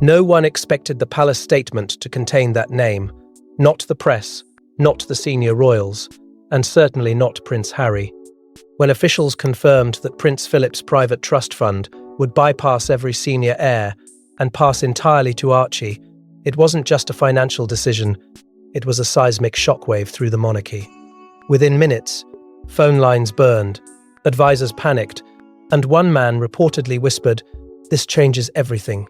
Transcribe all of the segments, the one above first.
No one expected the palace statement to contain that name, not the press, not the senior royals, and certainly not Prince Harry. When officials confirmed that Prince Philip's private trust fund would bypass every senior heir and pass entirely to Archie, it wasn't just a financial decision, it was a seismic shockwave through the monarchy. Within minutes, phone lines burned, advisors panicked, and one man reportedly whispered, "This changes everything."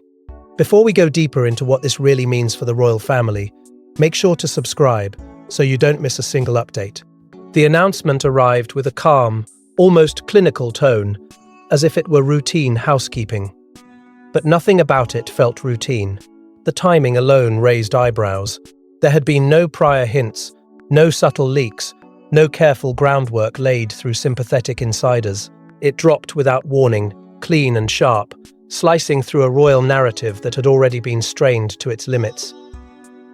Before we go deeper into what this really means for the royal family, make sure to subscribe so you don't miss a single update. The announcement arrived with a calm, almost clinical tone, as if it were routine housekeeping. But nothing about it felt routine. The timing alone raised eyebrows. There had been no prior hints, no subtle leaks, no careful groundwork laid through sympathetic insiders. It dropped without warning, clean and sharp, slicing through a royal narrative that had already been strained to its limits.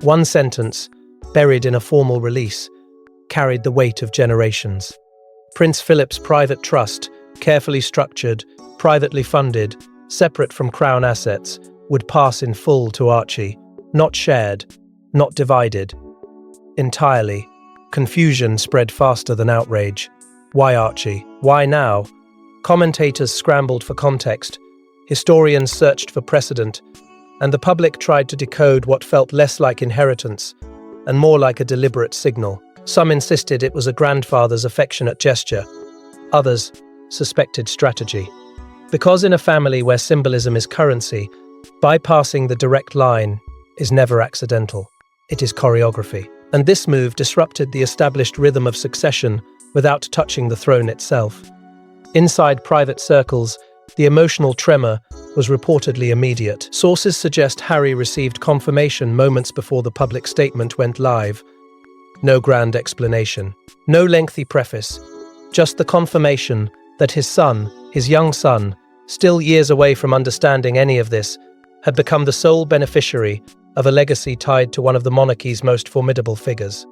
One sentence, buried in a formal release, carried the weight of generations. Prince Philip's private trust, carefully structured, privately funded, separate from crown assets, would pass in full to Archie, not shared, not divided. Entirely. Confusion spread faster than outrage. Why Archie? Why now? Commentators scrambled for context, historians searched for precedent, and the public tried to decode what felt less like inheritance and more like a deliberate signal. Some insisted it was a grandfather's affectionate gesture. Others suspected strategy. Because in a family where symbolism is currency, bypassing the direct line is never accidental. It is choreography. And this move disrupted the established rhythm of succession without touching the throne itself. Inside private circles, the emotional tremor was reportedly immediate. Sources suggest Harry received confirmation moments before the public statement went live. No grand explanation, no lengthy preface, just the confirmation that his son, his young son, still years away from understanding any of this, had become the sole beneficiary of a legacy tied to one of the monarchy's most formidable figures.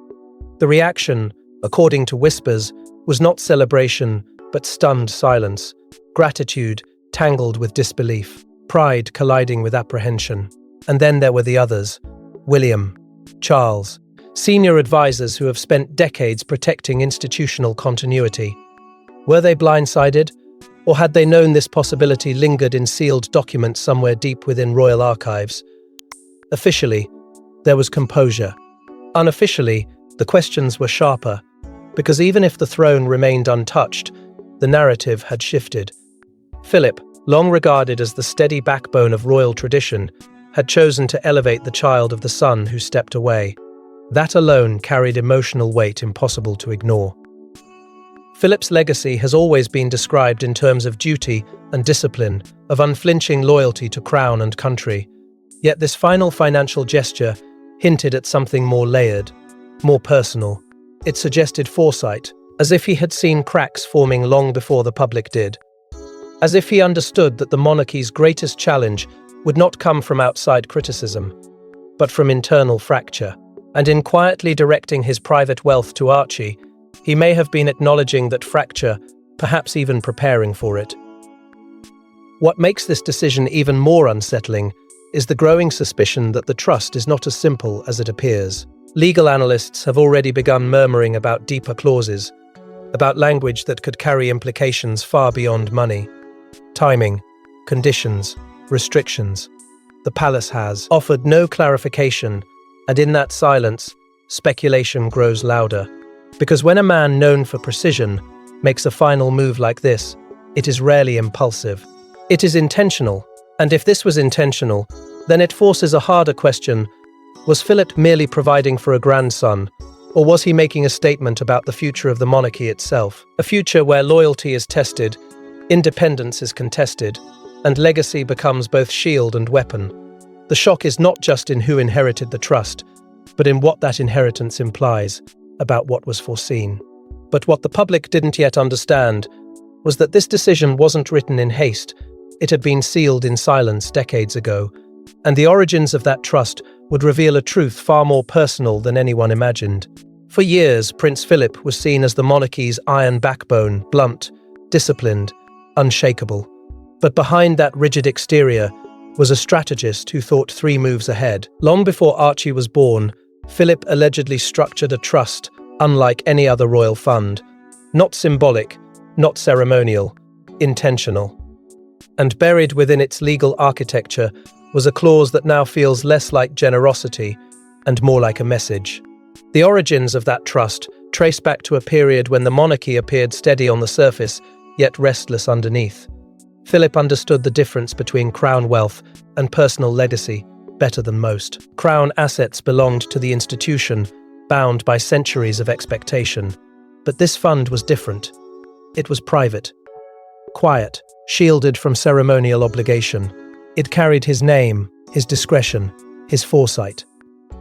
The reaction, according to whispers, was not celebration, but stunned silence, gratitude tangled with disbelief, pride colliding with apprehension. And then there were the others, William, Charles, senior advisors who have spent decades protecting institutional continuity. Were they blindsided, or had they known this possibility lingered in sealed documents somewhere deep within royal archives? Officially, there was composure. Unofficially, the questions were sharper, because even if the throne remained untouched, the narrative had shifted. Philip, long regarded as the steady backbone of royal tradition, had chosen to elevate the child of the son who stepped away. That alone carried emotional weight impossible to ignore. Philip's legacy has always been described in terms of duty and discipline, of unflinching loyalty to crown and country. Yet this final financial gesture hinted at something more layered, more personal. It suggested foresight, as if he had seen cracks forming long before the public did. As if he understood that the monarchy's greatest challenge would not come from outside criticism, but from internal fracture. And in quietly directing his private wealth to Archie, he may have been acknowledging that fracture, perhaps even preparing for it. What makes this decision even more unsettling is the growing suspicion that the trust is not as simple as it appears. Legal analysts have already begun murmuring about deeper clauses, about language that could carry implications far beyond money. Timing, conditions, restrictions. The palace has offered no clarification, and in that silence, speculation grows louder. Because when a man known for precision makes a final move like this, it is rarely impulsive. It is intentional, and if this was intentional, then it forces a harder question. Was Philip merely providing for a grandson, or was he making a statement about the future of the monarchy itself? A future where loyalty is tested, independence is contested, and legacy becomes both shield and weapon. The shock is not just in who inherited the trust, but in what that inheritance implies about what was foreseen. But what the public didn't yet understand was that this decision wasn't written in haste. It had been sealed in silence decades ago, and the origins of that trust would reveal a truth far more personal than anyone imagined. For years, Prince Philip was seen as the monarchy's iron backbone, blunt, disciplined, unshakable. But behind that rigid exterior, was a strategist who thought 3 moves ahead. Long before Archie was born, Philip allegedly structured a trust unlike any other royal fund. Not symbolic, not ceremonial, intentional. And buried within its legal architecture was a clause that now feels less like generosity and more like a message. The origins of that trust trace back to a period when the monarchy appeared steady on the surface, yet restless underneath. Philip understood the difference between crown wealth and personal legacy better than most. Crown assets belonged to the institution, bound by centuries of expectation. But this fund was different. It was private, quiet, shielded from ceremonial obligation. It carried his name, his discretion, his foresight.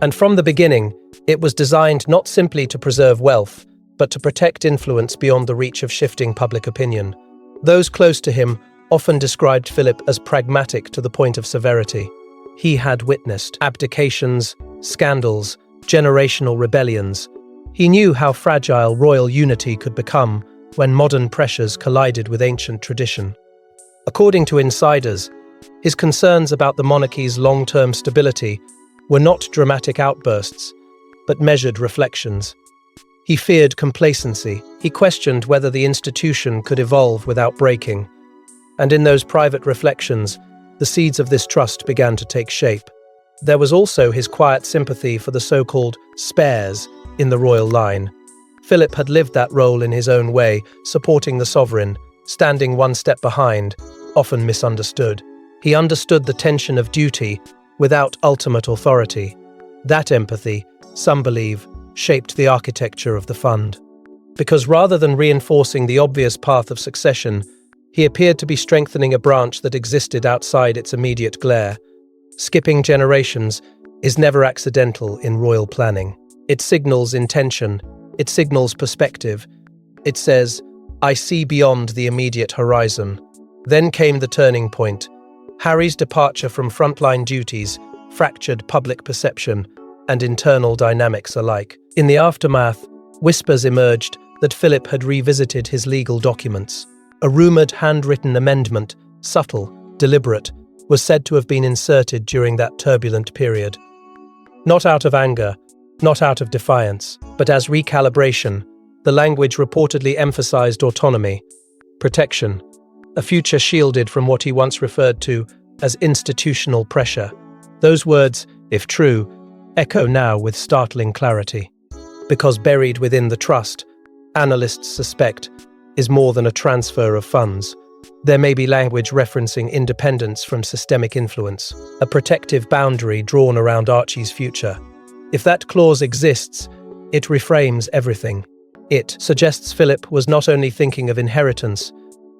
And from the beginning, it was designed not simply to preserve wealth, but to protect influence beyond the reach of shifting public opinion. Those close to him often described Philip as pragmatic to the point of severity. He had witnessed abdications, scandals, generational rebellions. He knew how fragile royal unity could become when modern pressures collided with ancient tradition. According to insiders, his concerns about the monarchy's long-term stability were not dramatic outbursts, but measured reflections. He feared complacency. He questioned whether the institution could evolve without breaking. And in those private reflections, the seeds of this trust began to take shape. There was also his quiet sympathy for the so-called spares in the royal line. Philip had lived that role in his own way, supporting the sovereign, standing one step behind, often misunderstood. He understood the tension of duty without ultimate authority. That empathy, some believe, shaped the architecture of the fund. Because rather than reinforcing the obvious path of succession, he appeared to be strengthening a branch that existed outside its immediate glare. Skipping generations is never accidental in royal planning. It signals intention, it signals perspective. It says, "I see beyond the immediate horizon." Then came the turning point. Harry's departure from frontline duties fractured public perception and internal dynamics alike. In the aftermath, whispers emerged that Philip had revisited his legal documents. A rumoured handwritten amendment, subtle, deliberate, was said to have been inserted during that turbulent period. Not out of anger, not out of defiance, but as recalibration, the language reportedly emphasized autonomy, protection, a future shielded from what he once referred to as institutional pressure. Those words, if true, echo now with startling clarity. Because buried within the trust, analysts suspect, is more than a transfer of funds. There may be language referencing independence from systemic influence, a protective boundary drawn around Archie's future. If that clause exists, it reframes everything. It suggests Philip was not only thinking of inheritance,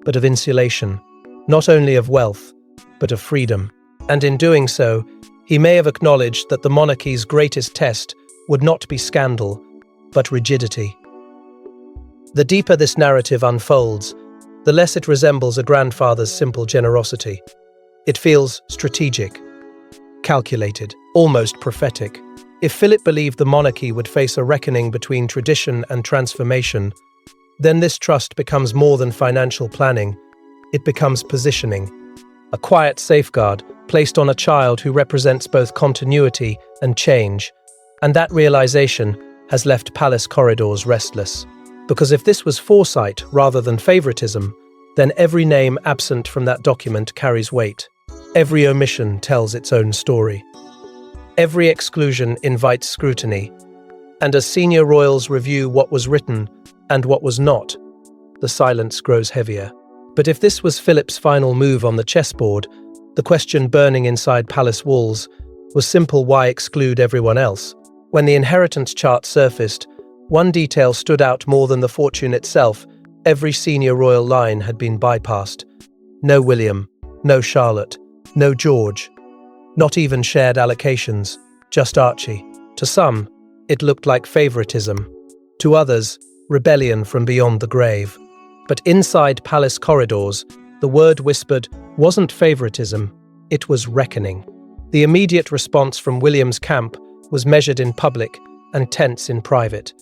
but of insulation, not only of wealth, but of freedom. And in doing so, he may have acknowledged that the monarchy's greatest test would not be scandal, but rigidity. The deeper this narrative unfolds, the less it resembles a grandfather's simple generosity. It feels strategic, calculated, almost prophetic. If Philip believed the monarchy would face a reckoning between tradition and transformation, then this trust becomes more than financial planning. It becomes positioning, a quiet safeguard placed on a child who represents both continuity and change. And that realization has left palace corridors restless. Because if this was foresight rather than favoritism, then every name absent from that document carries weight. Every omission tells its own story. Every exclusion invites scrutiny. And as senior royals review what was written and what was not, the silence grows heavier. But if this was Philip's final move on the chessboard, the question burning inside palace walls was simple: why exclude everyone else? When the inheritance chart surfaced, one detail stood out more than the fortune itself. Every senior royal line had been bypassed. No William, no Charlotte, no George. Not even shared allocations, just Archie. To some, it looked like favoritism. To others, rebellion from beyond the grave. But inside palace corridors, the word whispered wasn't favoritism, it was reckoning. The immediate response from William's camp was measured in public and tense in private.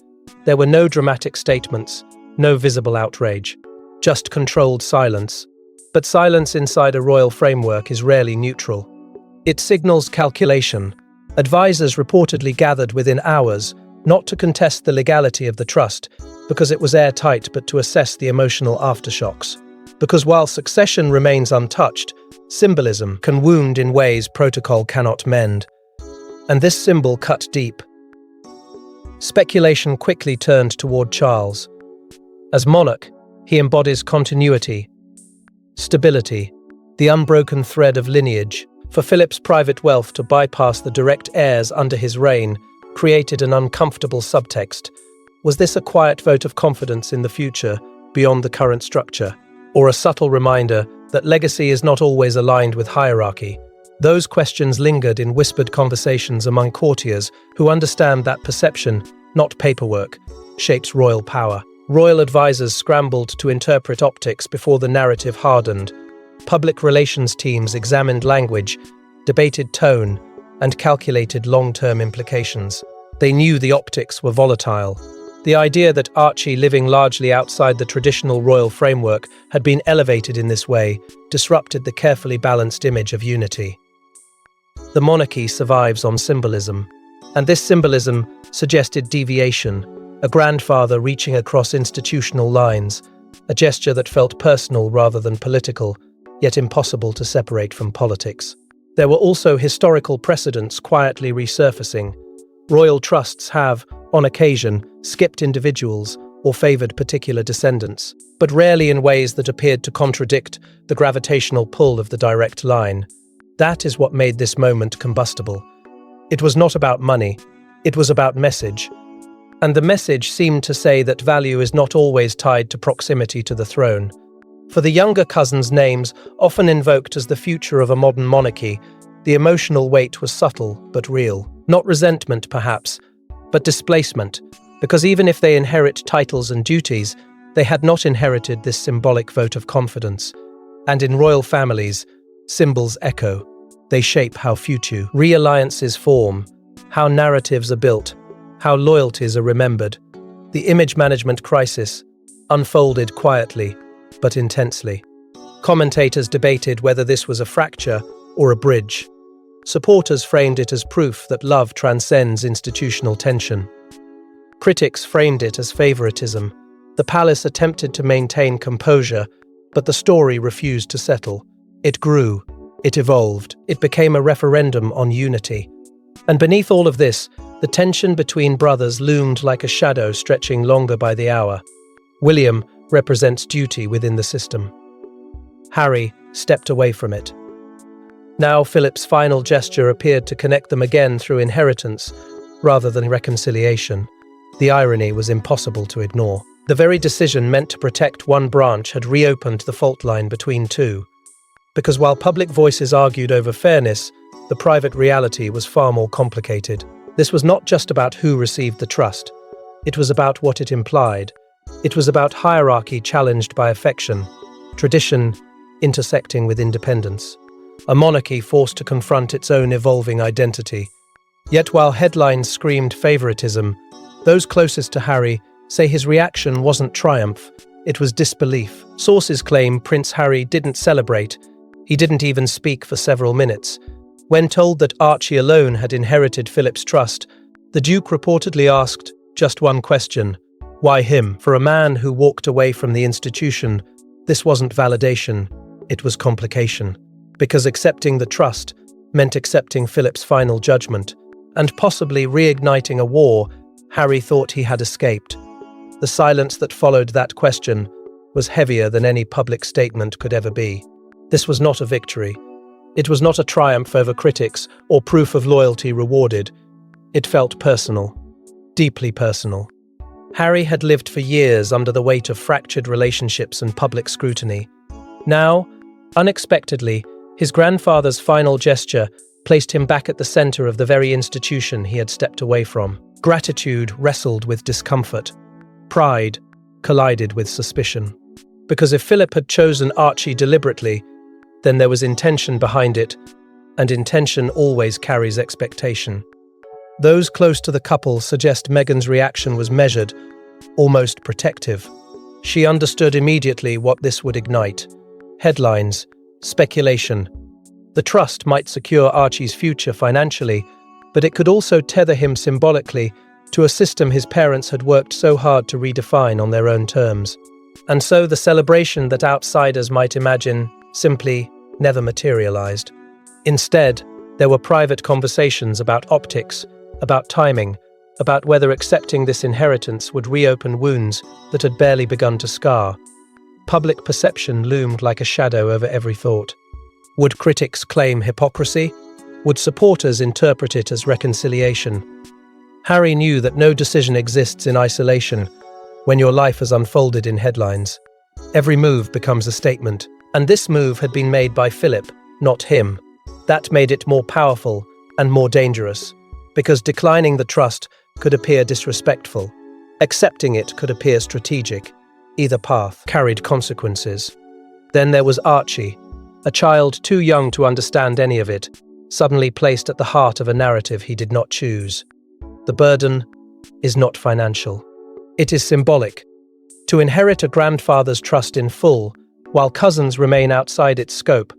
There were no dramatic statements, no visible outrage, just controlled silence. But silence inside a royal framework is rarely neutral. It signals calculation. Advisors reportedly gathered within hours, not to contest the legality of the trust, because it was airtight, but to assess the emotional aftershocks. Because while succession remains untouched, symbolism can wound in ways protocol cannot mend. And this symbol cut deep. Speculation quickly turned toward Charles. As monarch, he embodies continuity, stability, the unbroken thread of lineage. For Philip's private wealth to bypass the direct heirs under his reign created an uncomfortable subtext. Was this a quiet vote of confidence in the future, beyond the current structure? Or a subtle reminder that legacy is not always aligned with hierarchy? Those questions lingered in whispered conversations among courtiers who understand that perception, not paperwork, shapes royal power. Royal advisors scrambled to interpret optics before the narrative hardened. Public relations teams examined language, debated tone, and calculated long-term implications. They knew the optics were volatile. The idea that Archie, living largely outside the traditional royal framework, had been elevated in this way disrupted the carefully balanced image of unity. The monarchy survives on symbolism, and this symbolism suggested deviation, a grandfather reaching across institutional lines, a gesture that felt personal rather than political, yet impossible to separate from politics. There were also historical precedents quietly resurfacing. Royal trusts have, on occasion, skipped individuals or favored particular descendants, but rarely in ways that appeared to contradict the gravitational pull of the direct line. That is what made this moment combustible. It was not about money, it was about message. And the message seemed to say that value is not always tied to proximity to the throne. For the younger cousins' names, often invoked as the future of a modern monarchy, the emotional weight was subtle but real. Not resentment, perhaps, but displacement, because even if they inherit titles and duties, they had not inherited this symbolic vote of confidence. And in royal families, symbols echo. They shape how future realliances form, how narratives are built, how loyalties are remembered. The image management crisis unfolded quietly, but intensely. Commentators debated whether this was a fracture or a bridge. Supporters framed it as proof that love transcends institutional tension. Critics framed it as favoritism. The palace attempted to maintain composure, but the story refused to settle. It grew, it evolved, it became a referendum on unity. And beneath all of this, the tension between brothers loomed like a shadow stretching longer by the hour. William represents duty within the system. Harry stepped away from it. Now Philip's final gesture appeared to connect them again through inheritance rather than reconciliation. The irony was impossible to ignore. The very decision meant to protect one branch had reopened the fault line between two. Because while public voices argued over fairness, the private reality was far more complicated. This was not just about who received the trust. It was about what it implied. It was about hierarchy challenged by affection, tradition intersecting with independence, a monarchy forced to confront its own evolving identity. Yet while headlines screamed favoritism, those closest to Harry say his reaction wasn't triumph, it was disbelief. Sources claim Prince Harry didn't celebrate. He didn't even speak for several minutes. When told that Archie alone had inherited Philip's trust, the Duke reportedly asked just one question: why him? For a man who walked away from the institution, this wasn't validation, it was complication. Because accepting the trust meant accepting Philip's final judgment, and possibly reigniting a war Harry thought he had escaped. The silence that followed that question was heavier than any public statement could ever be. This was not a victory. It was not a triumph over critics or proof of loyalty rewarded. It felt personal, deeply personal. Harry had lived for years under the weight of fractured relationships and public scrutiny. Now, unexpectedly, his grandfather's final gesture placed him back at the center of the very institution he had stepped away from. Gratitude wrestled with discomfort. Pride collided with suspicion. Because if Philip had chosen Archie deliberately, then there was intention behind it, and intention always carries expectation. Those close to the couple suggest Meghan's reaction was measured, almost protective. She understood immediately what this would ignite. Headlines, speculation, The trust might secure Archie's future financially, but it could also tether him symbolically to a system his parents had worked so hard to redefine on their own terms. And so the celebration that outsiders might imagine simply never materialized. Instead, there were private conversations about optics, about timing, about whether accepting this inheritance would reopen wounds that had barely begun to scar. Public perception loomed like a shadow over every thought. Would critics claim hypocrisy? Would supporters interpret it as reconciliation? Harry knew that no decision exists in isolation when your life has unfolded in headlines. Every move becomes a statement, and this move had been made by Philip, not him. That made it more powerful and more dangerous, because declining the trust could appear disrespectful. Accepting it could appear strategic. Either path carried consequences. Then there was Archie, a child too young to understand any of it, suddenly placed at the heart of a narrative he did not choose. The burden is not financial. It is symbolic. To inherit a grandfather's trust in full, while cousins remain outside its scope,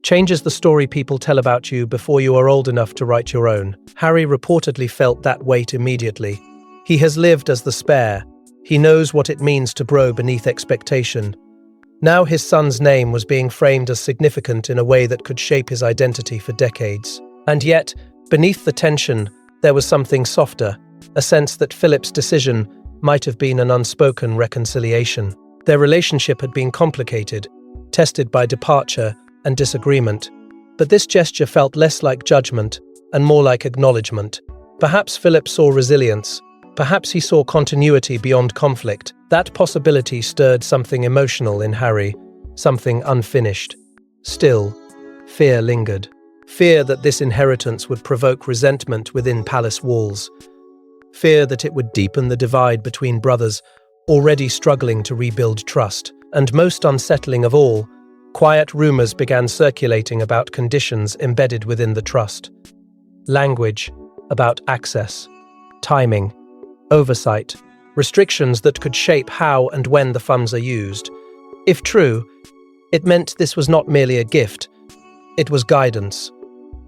changes the story people tell about you before you are old enough to write your own. Harry reportedly felt that weight immediately. He has lived as the spare. He knows what it means to grow beneath expectation. Now his son's name was being framed as significant in a way that could shape his identity for decades. And yet, beneath the tension, there was something softer, a sense that Philip's decision might have been an unspoken reconciliation. Their relationship had been complicated, tested by departure and disagreement, but this gesture felt less like judgment and more like acknowledgement. Perhaps Philip saw resilience. Perhaps he saw continuity beyond conflict. That possibility stirred something emotional in Harry, something unfinished. Still, fear lingered. Fear that this inheritance would provoke resentment within palace walls. Fear that it would deepen the divide between brothers already struggling to rebuild trust. And most unsettling of all, quiet rumors began circulating about conditions embedded within the trust. Language about access, timing, oversight, restrictions that could shape how and when the funds are used. If true, it meant this was not merely a gift, it was guidance,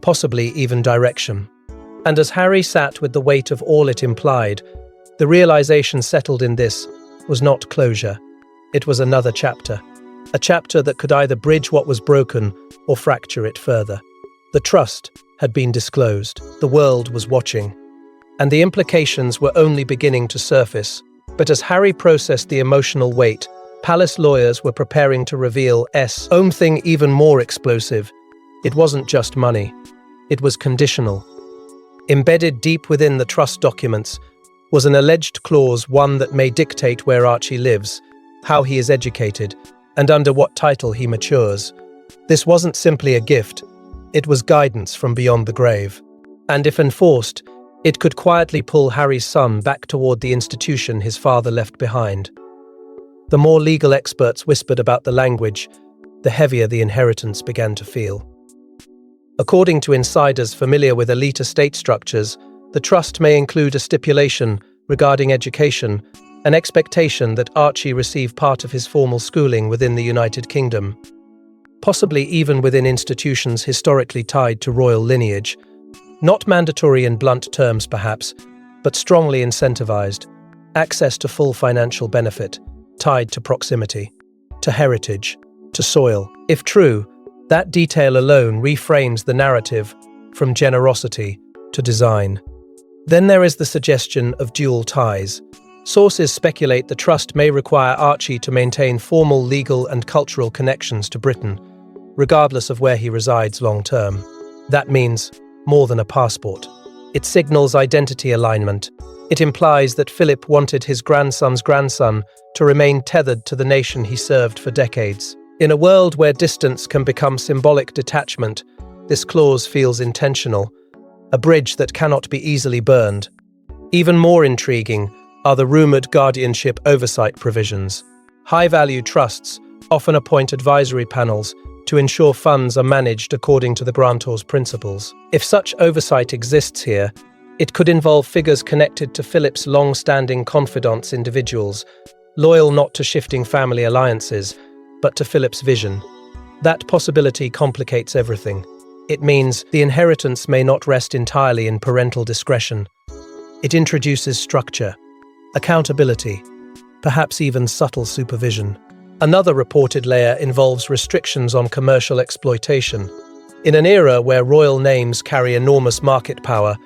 possibly even direction. And as Harry sat with the weight of all it implied, the realization settled in this was not closure. It was another chapter, a chapter that could either bridge what was broken or fracture it further. The trust had been disclosed, the world was watching, and the implications were only beginning to surface. But as Harry processed the emotional weight, palace lawyers were preparing to reveal something even more explosive. It wasn't just money. It was conditional. Embedded deep within the trust documents was an alleged clause, one that may dictate where Archie lives, how he is educated, and under what title he matures. This wasn't simply a gift. It was guidance from beyond the grave. And if enforced, it could quietly pull Harry's son back toward the institution his father left behind. The more legal experts whispered about the language, the heavier the inheritance began to feel. According to insiders familiar with elite estate structures, the trust may include a stipulation regarding education, an expectation that Archie receive part of his formal schooling within the United Kingdom, possibly even within institutions historically tied to royal lineage. Not mandatory in blunt terms, perhaps, but strongly incentivized. Access to full financial benefit, tied to proximity, to heritage, to soil. If true, that detail alone reframes the narrative from generosity to design. Then there is the suggestion of dual ties. Sources speculate the trust may require Archie to maintain formal legal and cultural connections to Britain, regardless of where he resides long-term. That means more than a passport. It signals identity alignment. It implies that Philip wanted his grandson's grandson to remain tethered to the nation he served for decades. In a world where distance can become symbolic detachment, this clause feels intentional, a bridge that cannot be easily burned. Even more intriguing are the rumored guardianship oversight provisions. High-value trusts often appoint advisory panels to ensure funds are managed according to the grantor's principles. If such oversight exists here, it could involve figures connected to Philip's long-standing confidants, individuals, loyal not to shifting family alliances, but to Philip's vision. That possibility complicates everything. It means the inheritance may not rest entirely in parental discretion. It introduces structure, accountability, perhaps even subtle supervision. Another reported layer involves restrictions on commercial exploitation. In an era where royal names carry enormous market power,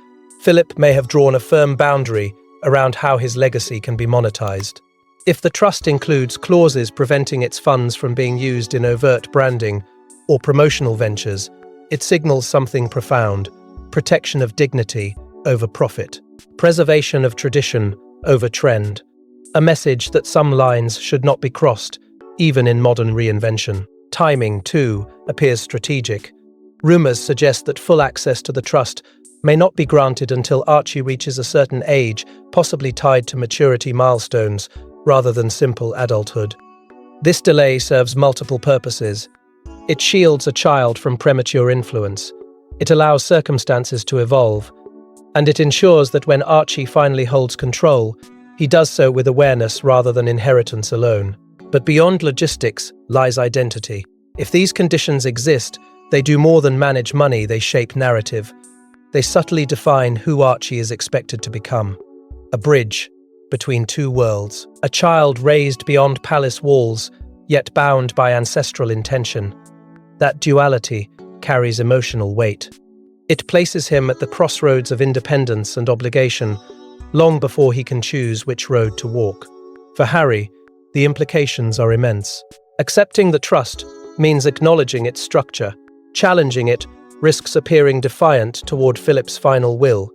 Philip may have drawn a firm boundary around how his legacy can be monetized. If the trust includes clauses preventing its funds from being used in overt branding or promotional ventures, it signals something profound: protection of dignity over profit, preservation of tradition over trend, a message that some lines should not be crossed, even in modern reinvention. Timing, too, appears strategic. Rumors suggest that full access to the trust may not be granted until Archie reaches a certain age, possibly tied to maturity milestones rather than simple adulthood. This delay serves multiple purposes. It shields a child from premature influence, it allows circumstances to evolve, and it ensures that when Archie finally holds control, he does so with awareness rather than inheritance alone. But beyond logistics lies identity. If these conditions exist, they do more than manage money, they shape narrative. They subtly define who Archie is expected to become. A bridge between two worlds. A child raised beyond palace walls, yet bound by ancestral intention. That duality carries emotional weight. It places him at the crossroads of independence and obligation, long before he can choose which road to walk. For Harry, the implications are immense. Accepting the trust means acknowledging its structure. Challenging it risks appearing defiant toward Philip's final will.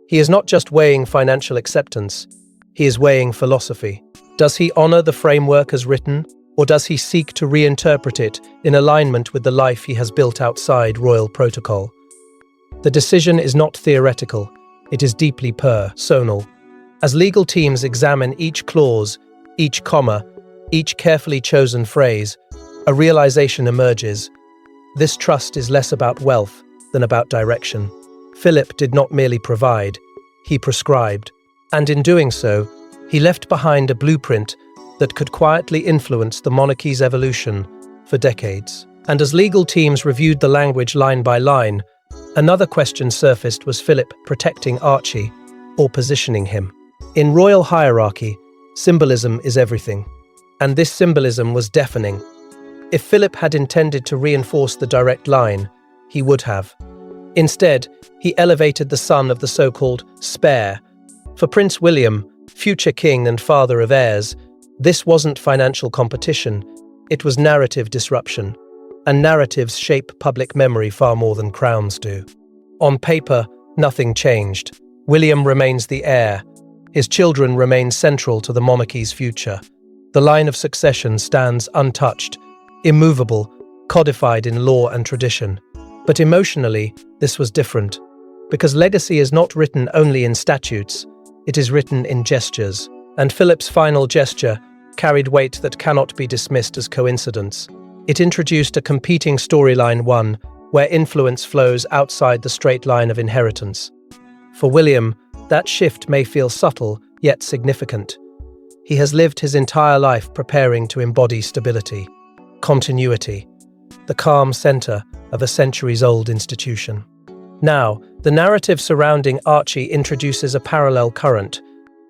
He is not just weighing financial acceptance, he is weighing philosophy. Does he honor the framework as written, or does he seek to reinterpret it in alignment with the life he has built outside royal protocol? The decision is not theoretical, it is deeply personal. As legal teams examine each clause, each comma, each carefully chosen phrase, a realization emerges. This trust is less about wealth than about direction. Philip did not merely provide, he prescribed, and in doing so, he left behind a blueprint that could quietly influence the monarchy's evolution for decades. And as legal teams reviewed the language line by line, another question surfaced: was Philip protecting Archie or positioning him? In royal hierarchy, symbolism is everything, and this symbolism was deafening. If Philip had intended to reinforce the direct line, he would have. Instead, he elevated the son of the so-called spare. For Prince William, future king and father of heirs, this wasn't financial competition, it was narrative disruption. And narratives shape public memory far more than crowns do. On paper, nothing changed. William remains the heir. His children remain central to the monarchy's future. The line of succession stands untouched, immovable, codified in law and tradition. But emotionally, this was different, because legacy is not written only in statutes, it is written in gestures. And Philip's final gesture carried weight that cannot be dismissed as coincidence. It introduced a competing storyline, one where influence flows outside the straight line of inheritance. For William, that shift may feel subtle, yet significant. He has lived his entire life preparing to embody stability, continuity, the calm center of a centuries-old institution. Now, the narrative surrounding Archie introduces a parallel current,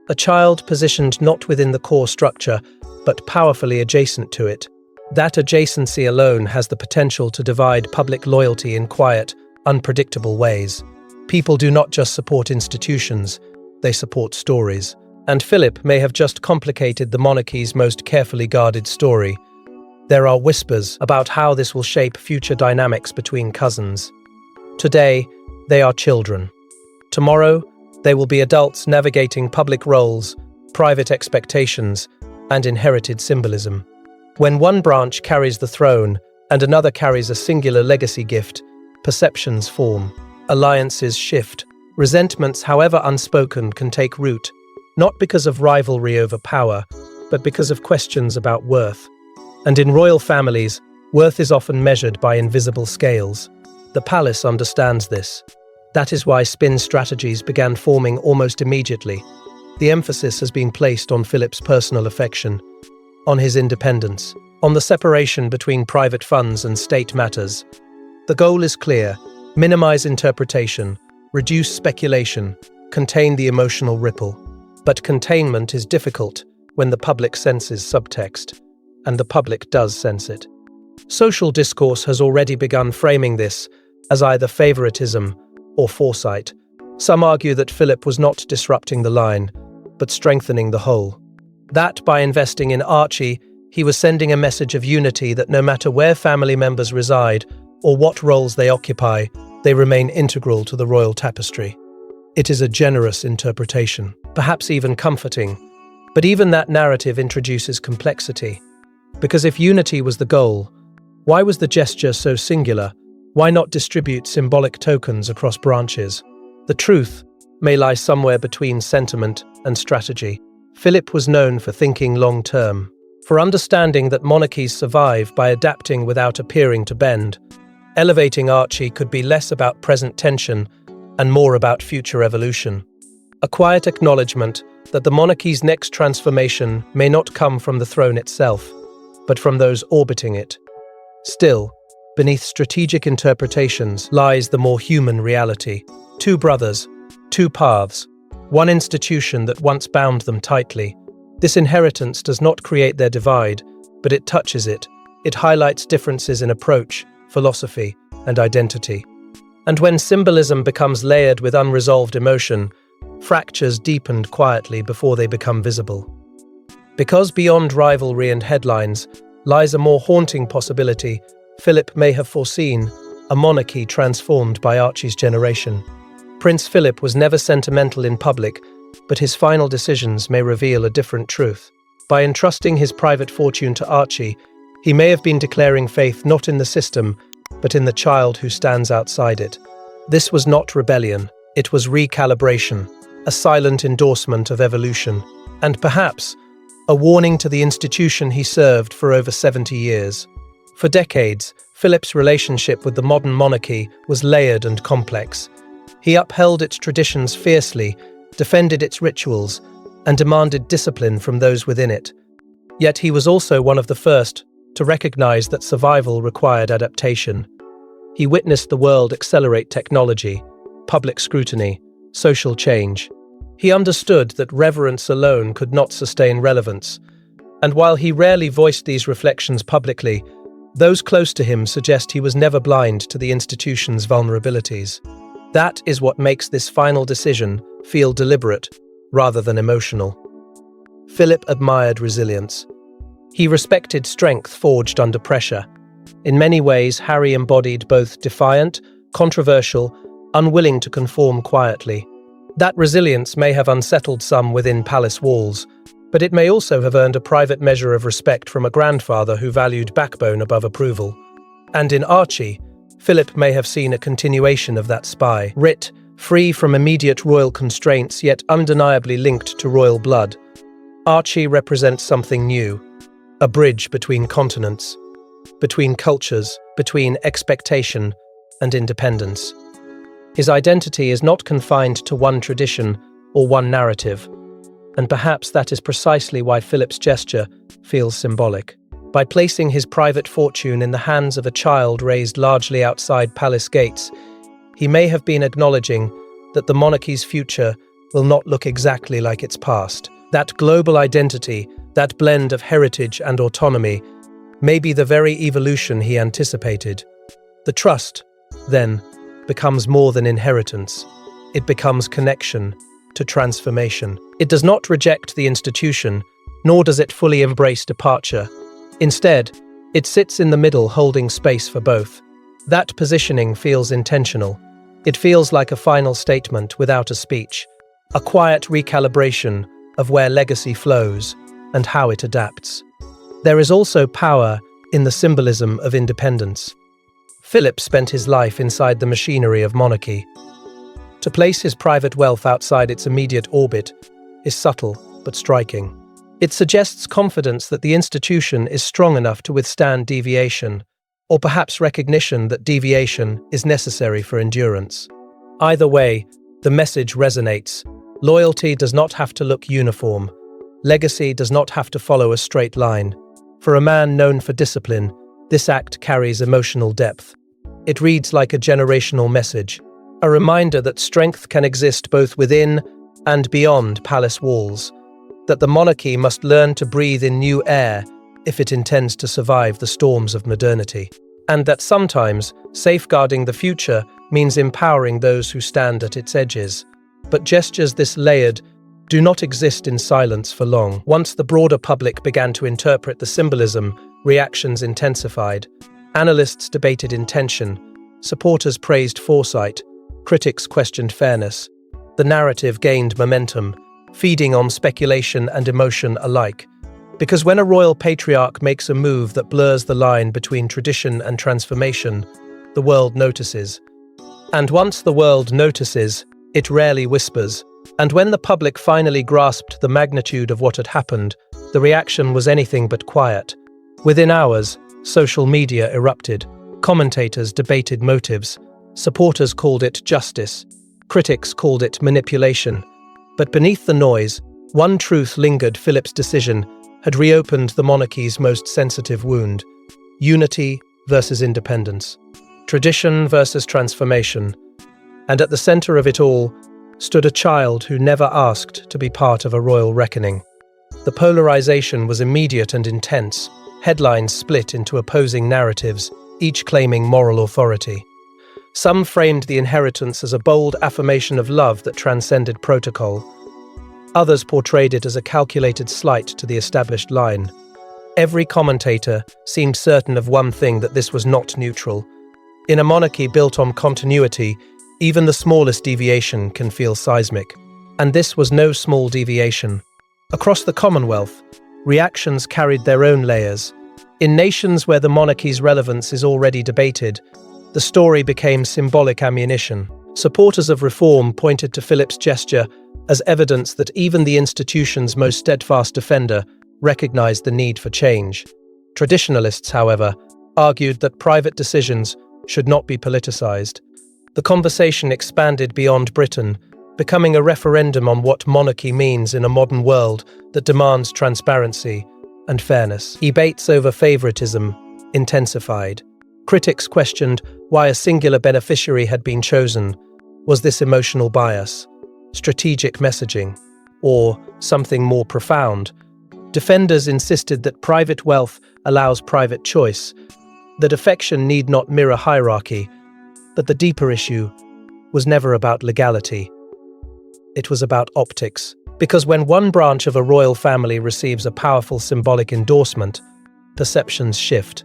a child positioned not within the core structure, but powerfully adjacent to it. That adjacency alone has the potential to divide public loyalty in quiet, unpredictable ways. People do not just support institutions, they support stories. And Philip may have just complicated the monarchy's most carefully guarded story. There are whispers about how this will shape future dynamics between cousins. Today, they are children. Tomorrow, they will be adults navigating public roles, private expectations, and inherited symbolism. When one branch carries the throne and another carries a singular legacy gift, perceptions form, alliances shift, resentments, however unspoken, can take root, not because of rivalry over power, but because of questions about worth. And in royal families, worth is often measured by invisible scales. The palace understands this. That is why spin strategies began forming almost immediately. The emphasis has been placed on Philip's personal affection, on his independence, on the separation between private funds and state matters. The goal is clear: Minimize interpretation, reduce speculation, contain the emotional ripple. But containment is difficult when the public senses subtext, and the public does sense it. Social discourse has already begun framing this as either favoritism or foresight. Some argue that Philip was not disrupting the line, but strengthening the whole. That by investing in Archie, he was sending a message of unity that no matter where family members reside or what roles they occupy, they remain integral to the royal tapestry. It is a generous interpretation, perhaps even comforting, but even that narrative introduces complexity. Because if unity was the goal, why was the gesture so singular? Why not distribute symbolic tokens across branches? The truth may lie somewhere between sentiment and strategy. Philip was known for thinking long-term, for understanding that monarchies survive by adapting without appearing to bend. Elevating Archie could be less about present tension and more about future evolution. A quiet acknowledgement that the monarchy's next transformation may not come from the throne itself, but from those orbiting it. Still, beneath strategic interpretations lies the more human reality. Two brothers, two paths, one institution that once bound them tightly. This inheritance does not create their divide, but it touches it. It highlights differences in approach, philosophy, and identity. And when symbolism becomes layered with unresolved emotion, fractures deepen quietly before they become visible. Because beyond rivalry and headlines lies a more haunting possibility, Philip may have foreseen a monarchy transformed by Archie's generation. Prince Philip was never sentimental in public, but his final decisions may reveal a different truth. By entrusting his private fortune to Archie, he may have been declaring faith not in the system, but in the child who stands outside it. This was not rebellion, it was recalibration, a silent endorsement of evolution, and perhaps a warning to the institution he served for over 70 years. For decades, Philip's relationship with the modern monarchy was layered and complex. He upheld its traditions fiercely, defended its rituals, and demanded discipline from those within it. Yet he was also one of the first to recognize that survival required adaptation. He witnessed the world accelerate technology, public scrutiny, social change. He understood that reverence alone could not sustain relevance, and while he rarely voiced these reflections publicly, those close to him suggest he was never blind to the institution's vulnerabilities. That is what makes this final decision feel deliberate rather than emotional. Philip admired resilience. He respected strength forged under pressure. In many ways, Harry embodied both defiant, controversial, unwilling to conform quietly. That resilience may have unsettled some within palace walls, but it may also have earned a private measure of respect from a grandfather who valued backbone above approval. And in Archie, Philip may have seen a continuation of that spy, writ, free from immediate royal constraints yet undeniably linked to royal blood. Archie represents something new, a bridge between continents, between cultures, between expectation and independence. His identity is not confined to one tradition or one narrative, and perhaps that is precisely why Philip's gesture feels symbolic. By placing his private fortune in the hands of a child raised largely outside palace gates, he may have been acknowledging that the monarchy's future will not look exactly like its past. That global identity, that blend of heritage and autonomy, may be the very evolution he anticipated. The trust, then, becomes more than inheritance. It becomes connection to transformation. It does not reject the institution, nor does it fully embrace departure. Instead, it sits in the middle, holding space for both. That positioning feels intentional. It feels like a final statement without a speech, a quiet recalibration of where legacy flows and how it adapts. There is also power in the symbolism of independence. Philip spent his life inside the machinery of monarchy. To place his private wealth outside its immediate orbit is subtle but striking. It suggests confidence that the institution is strong enough to withstand deviation, or perhaps recognition that deviation is necessary for endurance. Either way, the message resonates. Loyalty does not have to look uniform. Legacy does not have to follow a straight line. For a man known for discipline, this act carries emotional depth. It reads like a generational message, a reminder that strength can exist both within and beyond palace walls, that the monarchy must learn to breathe in new air if it intends to survive the storms of modernity, and that sometimes safeguarding the future means empowering those who stand at its edges. But gestures this layered do not exist in silence for long. Once the broader public began to interpret the symbolism, reactions intensified. Analysts debated intention, supporters praised foresight, critics questioned fairness. The narrative gained momentum, feeding on speculation and emotion alike. Because when a royal patriarch makes a move that blurs the line between tradition and transformation, the world notices. And once the world notices, it rarely whispers. And when the public finally grasped the magnitude of what had happened, the reaction was anything but quiet. Within hours, social media erupted. Commentators debated motives. Supporters called it justice. Critics called it manipulation. But beneath the noise, one truth lingered: Philip's decision had reopened the monarchy's most sensitive wound. Unity versus independence. Tradition versus transformation. And at the center of it all stood a child who never asked to be part of a royal reckoning. The polarization was immediate and intense. Headlines split into opposing narratives, each claiming moral authority. Some framed the inheritance as a bold affirmation of love that transcended protocol. Others portrayed it as a calculated slight to the established line. Every commentator seemed certain of one thing: that this was not neutral. In a monarchy built on continuity, even the smallest deviation can feel seismic. And this was no small deviation. Across the Commonwealth, reactions carried their own layers. In nations where the monarchy's relevance is already debated, the story became symbolic ammunition. Supporters of reform pointed to Philip's gesture as evidence that even the institution's most steadfast defender recognized the need for change. Traditionalists, however, argued that private decisions should not be politicized. The conversation expanded beyond Britain, becoming a referendum on what monarchy means in a modern world that demands transparency and fairness. Debates over favoritism intensified. Critics questioned why a singular beneficiary had been chosen. Was this emotional bias, strategic messaging, or something more profound? Defenders insisted that private wealth allows private choice, that affection need not mirror hierarchy. But the deeper issue was never about legality. It was about optics. Because when one branch of a royal family receives a powerful symbolic endorsement, perceptions shift.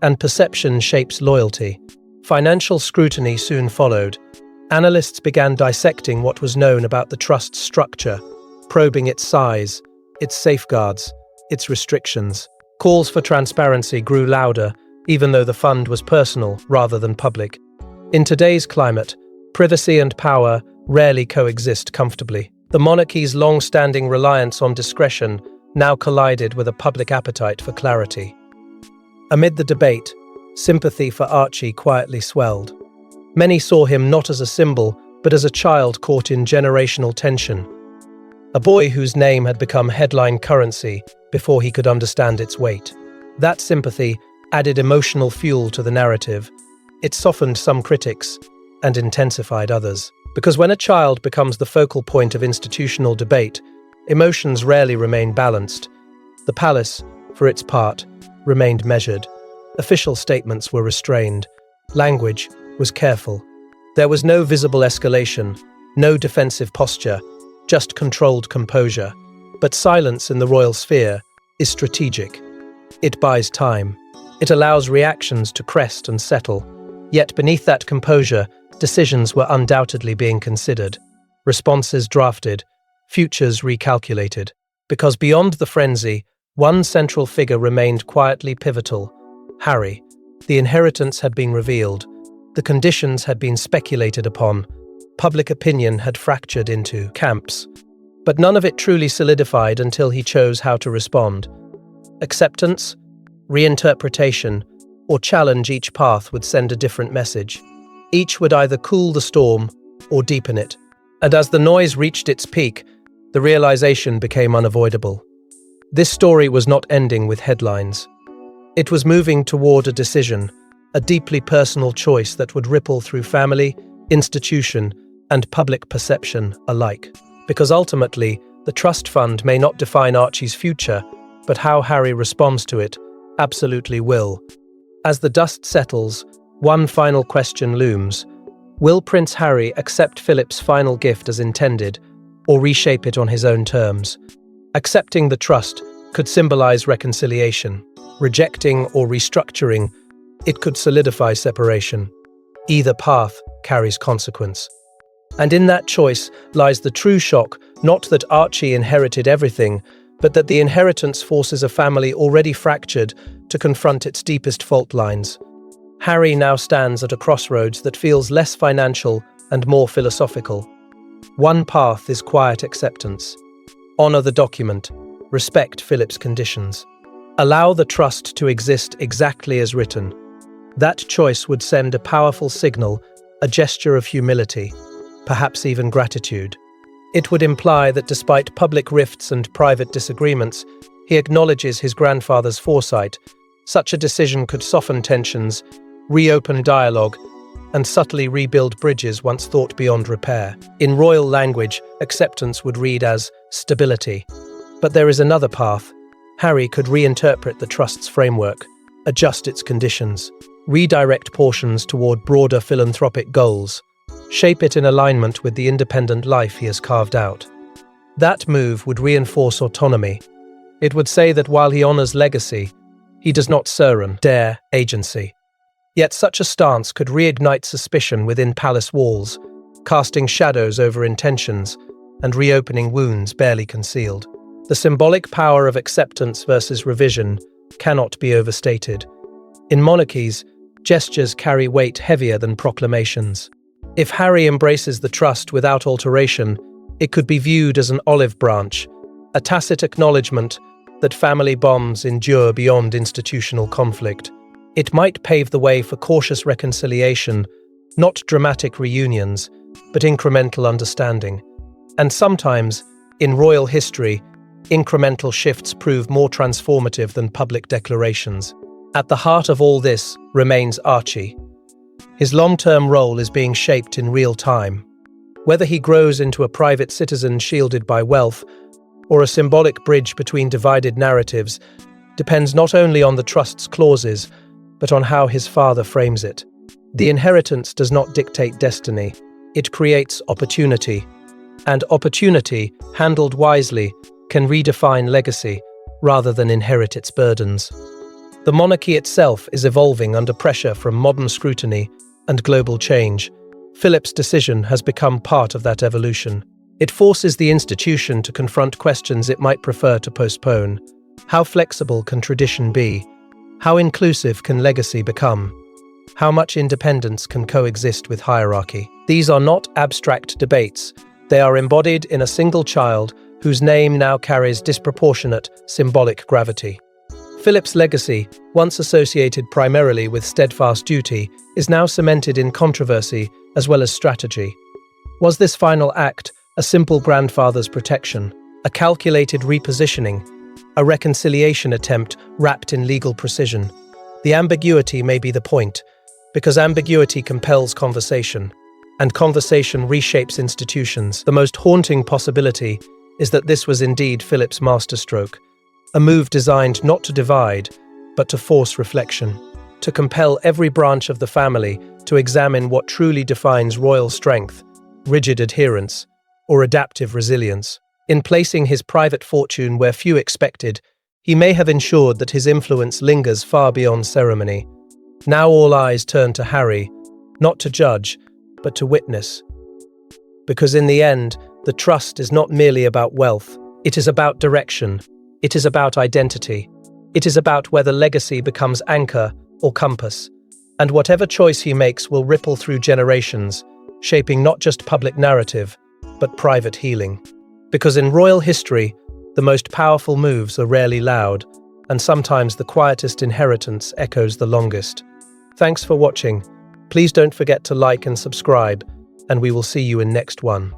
And perception shapes loyalty. Financial scrutiny soon followed. Analysts began dissecting what was known about the trust's structure, probing its size, its safeguards, its restrictions. Calls for transparency grew louder, even though the fund was personal rather than public. In today's climate, privacy and power rarely coexist comfortably. The monarchy's long-standing reliance on discretion now collided with a public appetite for clarity. Amid the debate, sympathy for Archie quietly swelled. Many saw him not as a symbol, but as a child caught in generational tension. A boy whose name had become headline currency before he could understand its weight. That sympathy added emotional fuel to the narrative. It softened some critics and intensified others. Because when a child becomes the focal point of institutional debate, emotions rarely remain balanced. The palace, for its part, remained measured. Official statements were restrained. Language was careful. There was no visible escalation, no defensive posture, just controlled composure. But silence in the royal sphere is strategic. It buys time. It allows reactions to crest and settle. Yet beneath that composure, decisions were undoubtedly being considered. Responses drafted, futures recalculated. Because beyond the frenzy, one central figure remained quietly pivotal: Harry. The inheritance had been revealed. The conditions had been speculated upon. Public opinion had fractured into camps. But none of it truly solidified until he chose how to respond. Acceptance, reinterpretation, or challenge. Each path would send a different message. Each would either cool the storm or deepen it. And as the noise reached its peak, the realization became unavoidable. This story was not ending with headlines. It was moving toward a decision, a deeply personal choice that would ripple through family, institution, and public perception alike. Because ultimately, the trust fund may not define Archie's future, but how Harry responds to it absolutely will. As the dust settles, one final question looms. Will Prince Harry accept Philip's final gift as intended, or reshape it on his own terms? Accepting the trust could symbolize reconciliation. Rejecting or restructuring, it could solidify separation. Either path carries consequence. And in that choice lies the true shock, not that Archie inherited everything, but that the inheritance forces a family already fractured to confront its deepest fault lines. Harry now stands at a crossroads that feels less financial and more philosophical. One path is quiet acceptance. Honor the document. Respect Philip's conditions. Allow the trust to exist exactly as written. That choice would send a powerful signal, a gesture of humility, perhaps even gratitude. It would imply that despite public rifts and private disagreements, he acknowledges his grandfather's foresight. Such a decision could soften tensions, reopen dialogue, and subtly rebuild bridges once thought beyond repair. In royal language, acceptance would read as stability. But there is another path. Harry could reinterpret the trust's framework, adjust its conditions, redirect portions toward broader philanthropic goals, shape it in alignment with the independent life he has carved out. That move would reinforce autonomy. It would say that while he honors legacy, he does not dare agency. Yet such a stance could reignite suspicion within palace walls, casting shadows over intentions and reopening wounds barely concealed. The symbolic power of acceptance versus revision cannot be overstated. In monarchies, gestures carry weight heavier than proclamations. If Harry embraces the trust without alteration, it could be viewed as an olive branch, a tacit acknowledgement that family bonds endure beyond institutional conflict. It might pave the way for cautious reconciliation, not dramatic reunions, but incremental understanding. And sometimes, in royal history, incremental shifts prove more transformative than public declarations. At the heart of all this remains Archie. His long-term role is being shaped in real time. Whether he grows into a private citizen shielded by wealth or a symbolic bridge between divided narratives depends not only on the trust's clauses, but on how his father frames it. The inheritance does not dictate destiny. It creates opportunity. And opportunity, handled wisely, can redefine legacy rather than inherit its burdens. The monarchy itself is evolving under pressure from modern scrutiny and global change. Philip's decision has become part of that evolution. It forces the institution to confront questions it might prefer to postpone. How flexible can tradition be? How inclusive can legacy become? How much independence can coexist with hierarchy? These are not abstract debates. They are embodied in a single child whose name now carries disproportionate symbolic gravity. Philip's legacy, once associated primarily with steadfast duty, is now cemented in controversy as well as strategy. Was this final act a simple grandfather's protection, a calculated repositioning, a reconciliation attempt wrapped in legal precision? The ambiguity may be the point, because ambiguity compels conversation, and conversation reshapes institutions. The most haunting possibility is that this was indeed Philip's masterstroke, a move designed not to divide, but to force reflection, to compel every branch of the family to examine what truly defines royal strength, rigid adherence, or adaptive resilience. In placing his private fortune where few expected, he may have ensured that his influence lingers far beyond ceremony. Now all eyes turn to Harry, not to judge, but to witness. Because in the end, the trust is not merely about wealth, it is about direction. It is about identity. It is about whether legacy becomes anchor or compass. And whatever choice he makes will ripple through generations, shaping not just public narrative, but private healing. Because in royal history, the most powerful moves are rarely loud, and sometimes the quietest inheritance echoes the longest. Thanks for watching. Please don't forget to like and subscribe, and we will see you in next one.